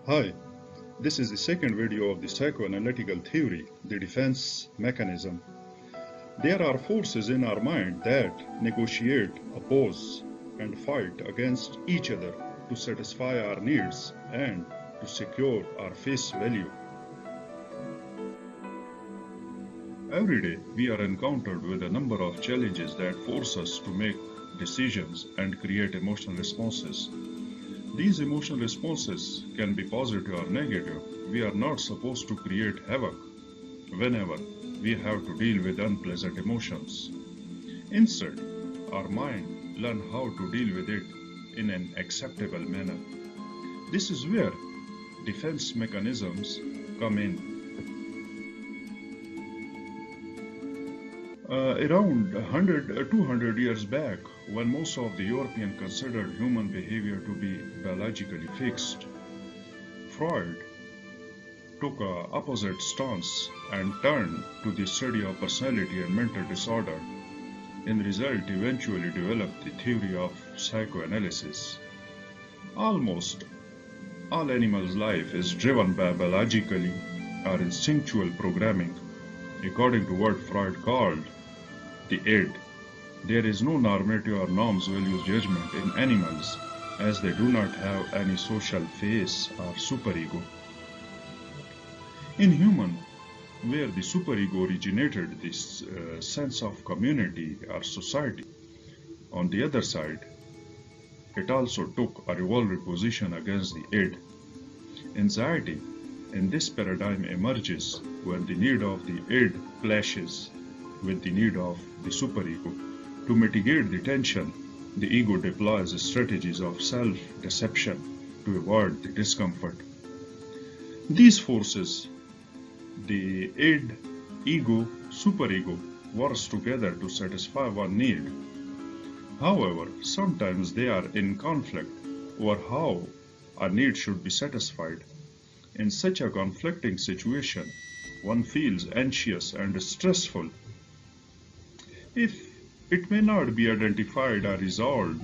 Hi, this is the second video of the psychoanalytical theory, the defense mechanism. There are forces in our mind that negotiate, oppose, and fight against each other to satisfy our needs and to secure our face value. Every day, we are encountered with a number of challenges that force us to make decisions and create emotional responses. These emotional responses can be positive or negative. We are not supposed to create havoc whenever we have to deal with unpleasant emotions. Instead, our mind learns how to deal with it in an acceptable manner. This is where defense mechanisms come in. Around 200 years back, when most of the Europeans considered human behavior to be biologically fixed, Freud took an opposite stance and turned to the study of personality and mental disorder. In result, eventually developed the theory of psychoanalysis. Almost all animals' life is driven by biologically or instinctual programming, according to what Freud called the id. There is no normative or norms values judgment in animals, as they do not have any social face or superego. In human, where the superego originated this sense of community or society, on the other side, it also took a revolving position against the id. Anxiety in this paradigm emerges when the need of the id clashes with the need of the superego. To mitigate the tension, the ego deploys strategies of self-deception to avoid the discomfort. These forces, the id, ego, superego, work together to satisfy one need. However, sometimes they are in conflict over how a need should be satisfied. In such a conflicting situation, one feels anxious and stressful. If it may not be identified or resolved,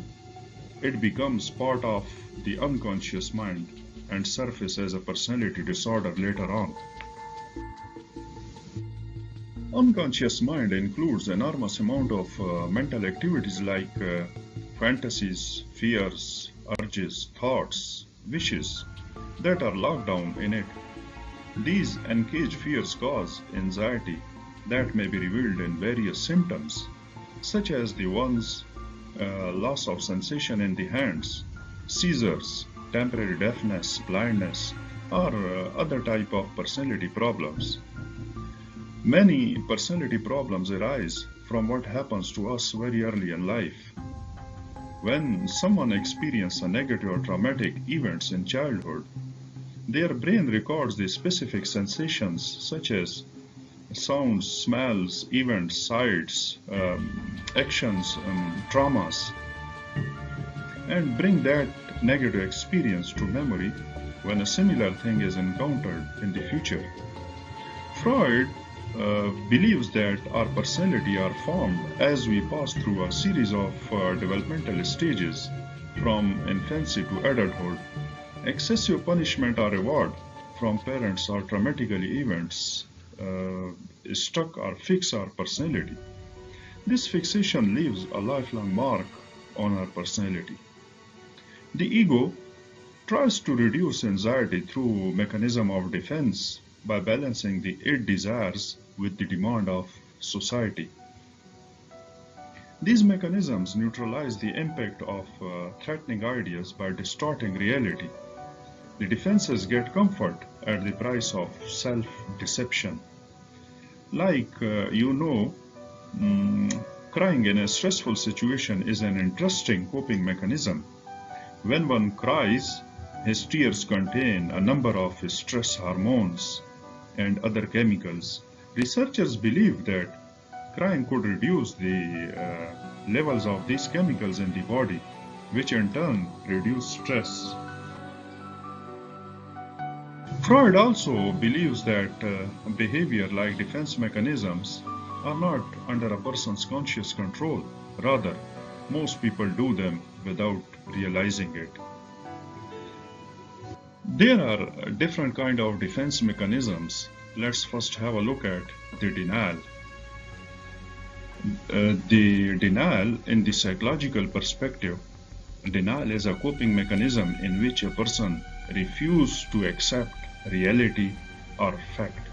it becomes part of the unconscious mind and surfaces as a personality disorder later on. Unconscious mind includes enormous amount of mental activities like fantasies, fears, urges, thoughts, wishes that are locked down in it. These uncaged fears cause anxiety that may be revealed in various symptoms, such as the one's loss of sensation in the hands, seizures, temporary deafness, blindness, or other type of personality problems. Many personality problems arise from what happens to us very early in life. When someone experiences a negative or traumatic events in childhood, their brain records the specific sensations such as sounds, smells, events, sights, actions, traumas, and bring that negative experience to memory when a similar thing is encountered in the future. Freud believes that our personality are formed as we pass through a series of developmental stages from infancy to adulthood. Excessive punishment or reward from parents or traumatic events stuck or fix our personality. This fixation leaves a lifelong mark on our personality. The ego tries to reduce anxiety through mechanism of defense by balancing the id desires with the demand of society. These mechanisms neutralize the impact of threatening ideas by distorting reality. The defenses get comfort at the price of self-deception. Like, crying in a stressful situation is an interesting coping mechanism. When one cries, his tears contain a number of stress hormones and other chemicals. Researchers believe that crying could reduce the levels of these chemicals in the body, which in turn reduce stress. Freud also believes that behavior like defense mechanisms are not under a person's conscious control. Rather, most people do them without realizing it. There are different kind of defense mechanisms. Let's first have a look at the denial. The denial in the psychological perspective, denial is a coping mechanism in which a person refuses to accept reality or fact.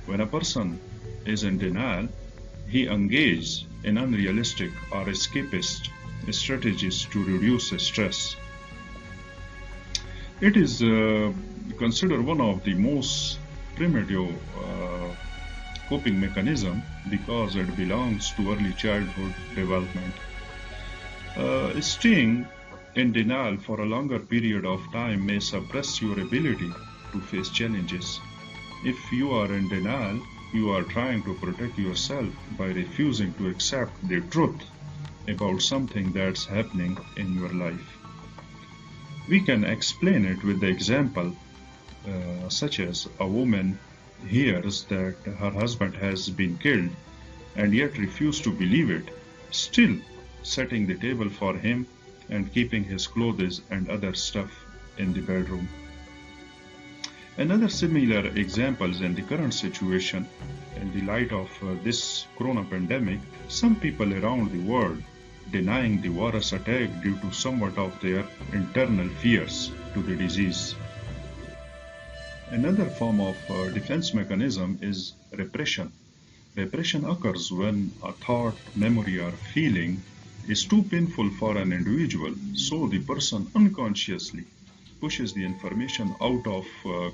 When a person is in denial, he engages in unrealistic or escapist strategies to reduce stress. It is considered one of the most primitive coping mechanism because it belongs to early childhood development. Staying in denial for a longer period of time may suppress your ability to face challenges. If you are in denial, you are trying to protect yourself by refusing to accept the truth about something that's happening in your life. We can explain it with the example such as a woman hears that her husband has been killed and yet refuses to believe it, still setting the table for him and keeping his clothes and other stuff in the bedroom. Another similar examples in the current situation, in the light of this corona pandemic, some people around the world denying the virus attack due to somewhat of their internal fears to the disease. Another form of defense mechanism is repression. Repression occurs when a thought, memory, or feeling is too painful for an individual, so the person unconsciously pushes the information out of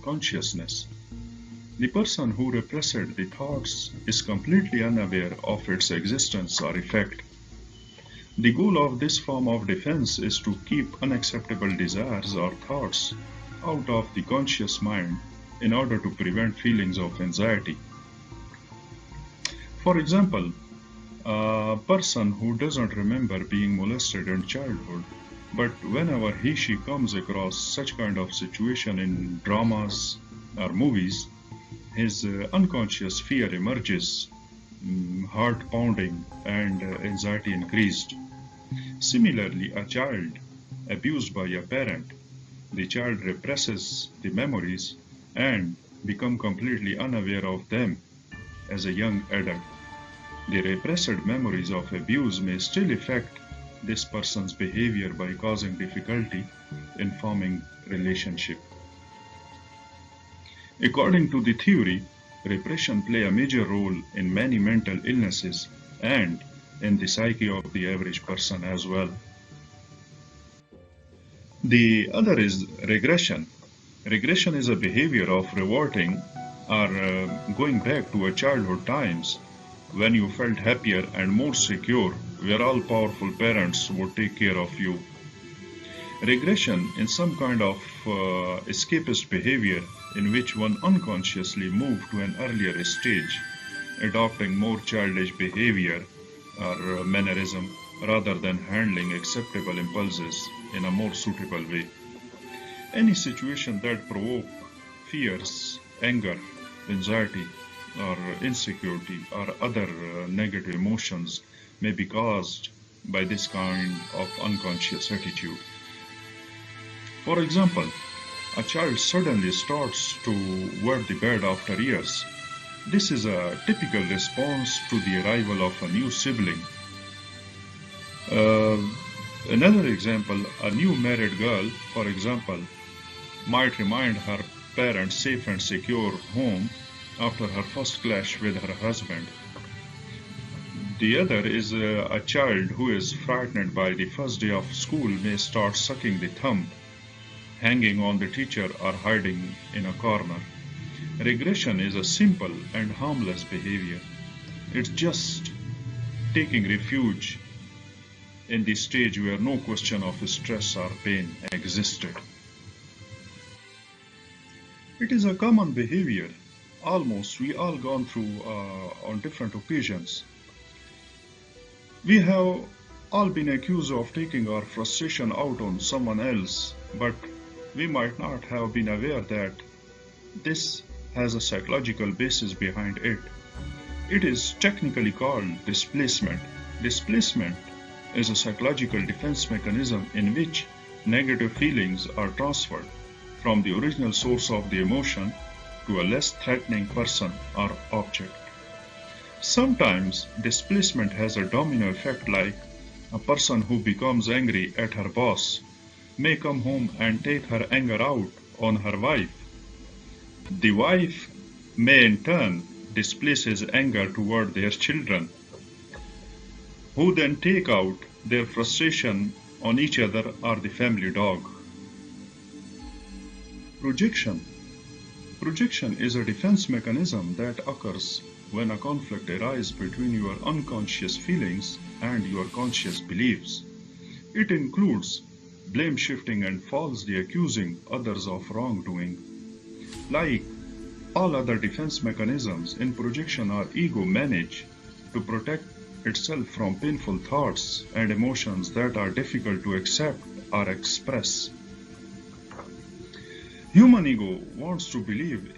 consciousness. The person who repressed the thoughts is completely unaware of its existence or effect. The goal of this form of defense is to keep unacceptable desires or thoughts out of the conscious mind in order to prevent feelings of anxiety. For example, a person who doesn't remember being molested in childhood, but whenever she comes across such kind of situation in dramas or movies, his unconscious fear emerges, heart pounding, and anxiety increased. Similarly, a child abused by a parent, the child represses the memories and becomes completely unaware of them as a young adult. The repressed memories of abuse may still affect this person's behavior by causing difficulty in forming relationship. According to the theory, repression plays a major role in many mental illnesses and in the psyche of the average person as well. The other is regression. Regression is a behavior of reverting or going back to a childhood times when you felt happier and more secure, where all powerful parents would take care of you. Regression is some kind of escapist behavior in which one unconsciously moved to an earlier stage, adopting more childish behavior or mannerism rather than handling acceptable impulses in a more suitable way. Any situation that provokes fears, anger, anxiety, or insecurity or other negative emotions may be caused by this kind of unconscious attitude. For example, a child suddenly starts to wet the bed after years. This is a typical response to the arrival of a new sibling. Another example, a new married girl, for example, might remind her parents' safe and secure home after her first clash with her husband. The other is a child who is frightened by the first day of school may start sucking the thumb, hanging on the teacher, or hiding in a corner. Regression is a simple and harmless behavior. It's just taking refuge in the stage where no question of stress or pain existed. It is a common behavior. Almost we all gone through on different occasions. We have all been accused of taking our frustration out on someone else, but we might not have been aware that this has a psychological basis behind it. It is technically called displacement. Displacement is a psychological defense mechanism in which negative feelings are transferred from the original source of the emotion to a less threatening person or object. Sometimes displacement has a domino effect, like a person who becomes angry at her boss may come home and take her anger out on her wife. The wife may in turn displace his anger toward their children, who then take out their frustration on each other or the family dog. Projection. Projection is a defense mechanism that occurs when a conflict arises between your unconscious feelings and your conscious beliefs. It includes blame shifting and falsely accusing others of wrongdoing. Like all other defense mechanisms, in projection, our ego manages to protect itself from painful thoughts and emotions that are difficult to accept or express. Human ego wants to believe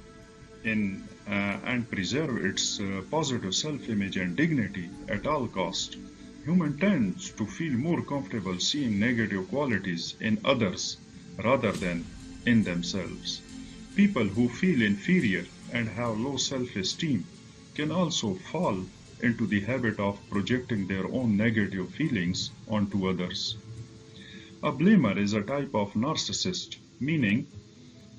in and preserve its positive self-image and dignity at all cost. Human tends to feel more comfortable seeing negative qualities in others rather than in themselves. People who feel inferior and have low self-esteem can also fall into the habit of projecting their own negative feelings onto others. A blamer is a type of narcissist, meaning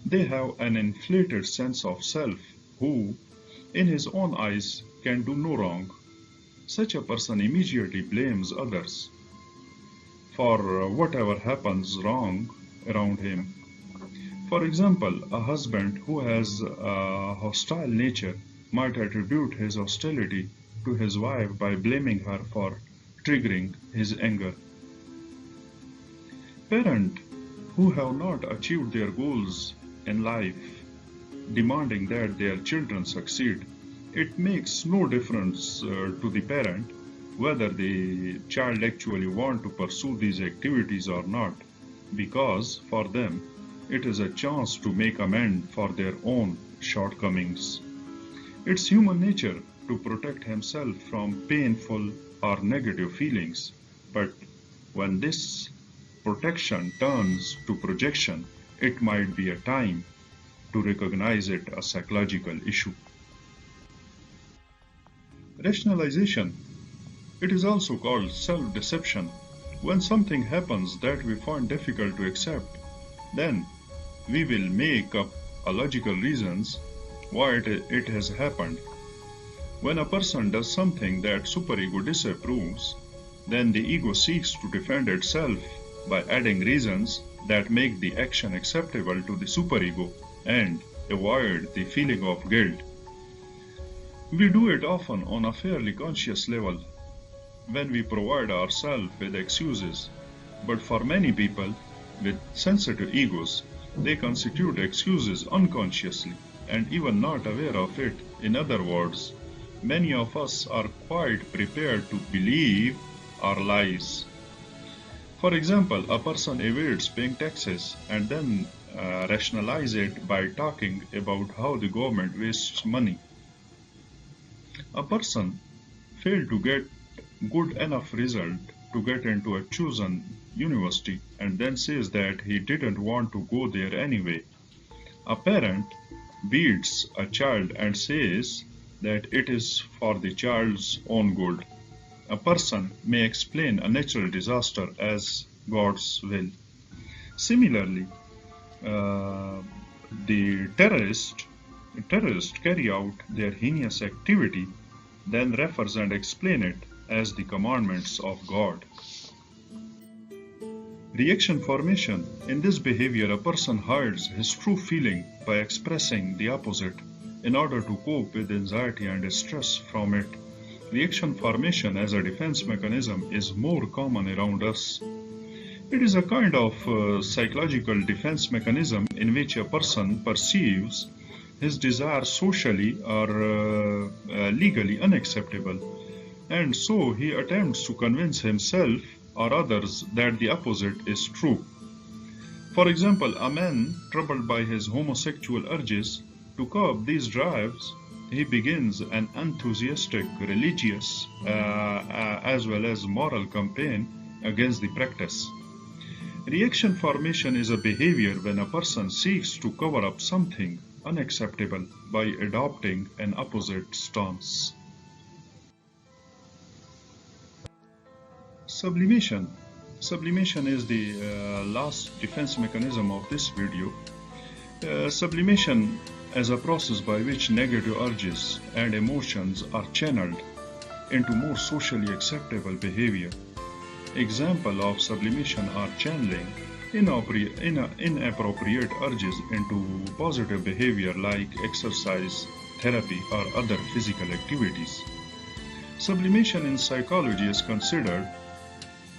they have an inflated sense of self who, in his own eyes, can do no wrong. Such a person immediately blames others for whatever happens wrong around him. For example, a husband who has a hostile nature might attribute his hostility to his wife by blaming her for triggering his anger. Parents who have not achieved their goals in life, demanding that their children succeed. It makes no difference to the parent whether the child actually wants to pursue these activities or not, because for them it is a chance to make amends for their own shortcomings. It's human nature to protect himself from painful or negative feelings, but when this protection turns to projection, it might be a time to recognize it as a psychological issue. Rationalization. It is also called self-deception. When something happens that we find difficult to accept, then we will make up logical reasons why it has happened. When a person does something that superego disapproves, then the ego seeks to defend itself by adding reasons that make the action acceptable to the superego and avoid the feeling of guilt. We do it often on a fairly conscious level when we provide ourselves with excuses, but for many people with sensitive egos, they constitute excuses unconsciously and even not aware of it. In other words, many of us are quite prepared to believe our lies. For example, a person evades paying taxes and then rationalize it by talking about how the government wastes money. A person failed to get good enough result to get into a chosen university and then says that he didn't want to go there anyway. A parent beats a child and says that it is for the child's own good. A person may explain a natural disaster as God's will. Similarly, the terrorists carry out their heinous activity, then refers and explain it as the commandments of God. Reaction formation. In this behavior, a person hides his true feeling by expressing the opposite in order to cope with anxiety and stress from it. Reaction formation as a defense mechanism is more common around us. It is a kind of psychological defense mechanism in which a person perceives his desire socially or legally unacceptable, and so he attempts to convince himself or others that the opposite is true. For example, a man troubled by his homosexual urges, to curb these drives, he begins an enthusiastic religious as well as moral campaign against the practice. Reaction formation is a behavior when a person seeks to cover up something unacceptable by adopting an opposite stance. Sublimation. Sublimation is the last defense mechanism of this video. Sublimation as a process by which negative urges and emotions are channeled into more socially acceptable behavior. Examples of sublimation are channeling inappropriate urges into positive behavior like exercise, therapy, or other physical activities. Sublimation in psychology is considered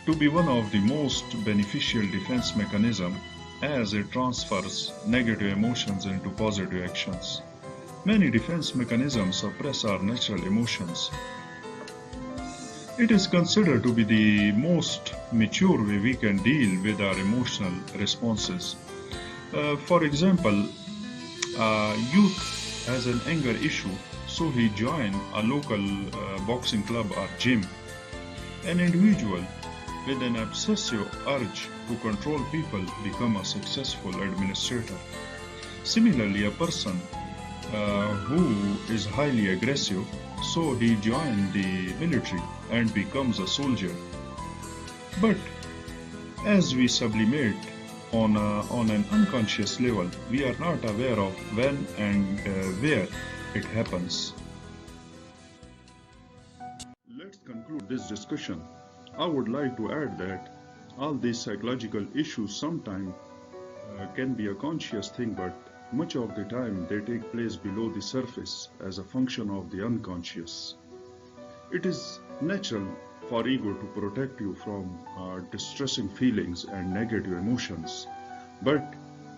to be one of the most beneficial defense mechanisms as it transfers negative emotions into positive actions. Many defense mechanisms suppress our natural emotions. It is considered to be the most mature way we can deal with our emotional responses. For example, a youth has an anger issue, so he joins a local boxing club or gym. An individual with an obsessive urge to control people becomes a successful administrator. Similarly, a person who is highly aggressive, so he joins the military and becomes a soldier. But as we sublimate on an unconscious level, we are not aware of when and where it happens. Let's conclude this discussion. I would like to add that all these psychological issues sometimes can be a conscious thing, but much of the time they take place below the surface as a function of the unconscious. It is natural for ego to protect you from distressing feelings and negative emotions, but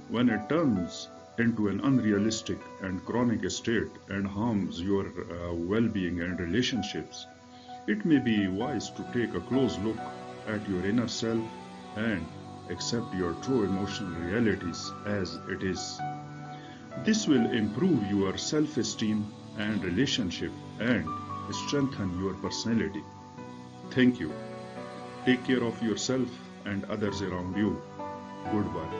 when it turns into an unrealistic and chronic state and harms your well-being and relationships, it may be wise to take a close look at your inner self and accept your true emotional realities as it is. This will improve your self-esteem and relationship and strengthen your personality. Thank you. Take care of yourself and others around you. Goodbye.